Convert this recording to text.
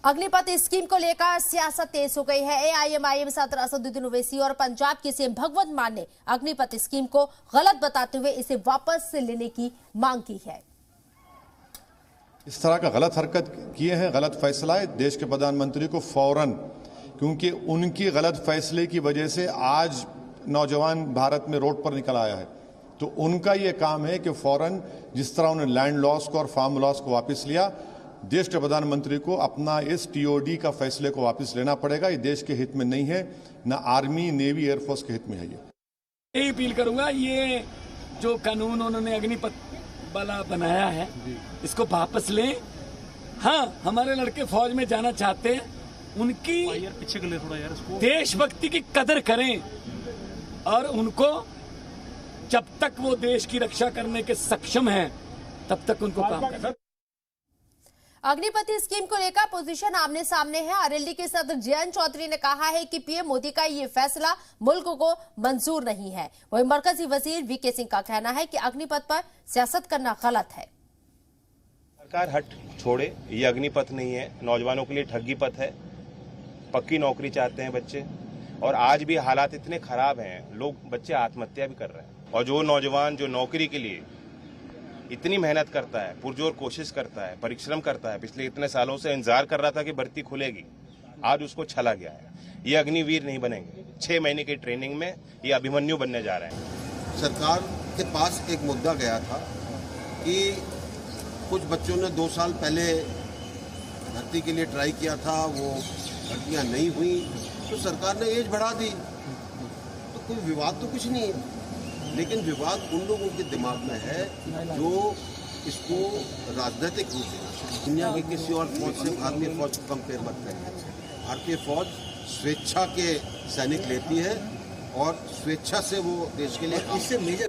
Agnipath scheme को लेकर सियासत तेज हो गई है। एआईएमआईएम सदर असदुद्दीन ओवैसी और पंजाब के सीएम भगवंत मान ने अग्निपथ स्कीम को गलत बताते हुए इसे वापस लेने की मांग की है। इस तरह का गलत हरकत किए हैं, गलत फैसला है। देश के प्रधानमंत्री को फौरन, क्योंकि उनकी गलत फैसले की वजह से आज नौजवान भारत में रोड पर निकल आया है, तो उनका ये काम है कि फौरन जिस तरह उन्होंने लैंड लॉस को और फार्म लॉस को वापस लिया, देश के प्रधानमंत्री को अपना इस टीओडी का फैसले को वापस लेना पड़ेगा। ये देश के हित में नहीं है, न आर्मी, नेवी, एयरफोर्स के हित में है। यही अपील करूंगा, ये जो कानून उन्होंने अग्निपथ वाला बनाया है इसको वापस लें। हाँ, हमारे लड़के फौज में जाना चाहते हैं, उनकी पीछे कर ले थोड़ा यार इसको। देशभक्ति की कदर करें और उनको जब तक वो देश की रक्षा करने के सक्षम हैं तब तक उनको काम करें। अग्निपथ स्कीम को लेकर पोजीशन आमने सामने है। आरएलडी के सदर जयंत चौधरी ने कहा है कि पीएम मोदी का ये फैसला मुल्क को मंजूर नहीं है। वहीं मरकजी वजीर वीके सिंह का कहना है कि अग्निपथ पर सियासत करना गलत है। सरकार हट छोड़े, ये अग्निपथ नहीं है, नौजवानों के लिए ठगी पथ है। पक्की नौकरी चाहते हैं बच्चे, और आज भी हालात इतने खराब हैं, लोग बच्चे आत्महत्या भी कर रहे हैं। और जो नौजवान जो नौकरी के लिए इतनी मेहनत करता है, पुरजोर कोशिश करता है, परिश्रम करता है, पिछले इतने सालों से इंतजार कर रहा था कि भर्ती खुलेगी, आज उसको छला गया है। ये अग्निवीर नहीं बनेंगे। 6 महीने की ट्रेनिंग में ये अभिमन्यु बनने जा रहे हैं। सरकार के पास एक मुद्दा गया था कि कुछ बच्चों ने 2 साल पहले भर्ती के लिए ट्राई किया था, वो भर्तियां नहीं हुई, तो सरकार ने एज बढ़ा दी। तो कोई विवाद तो कुछ नहीं है, लेकिन विवाद उन लोगों के दिमाग में है जो इसको राजनीतिक रूप से दुनिया की किसी और फौज से भारतीय फौज को कंपेयर मत करें। भारतीय फौज स्वेच्छा के सैनिक लेती है और स्वेच्छा से वो देश के लिए इससे मेजर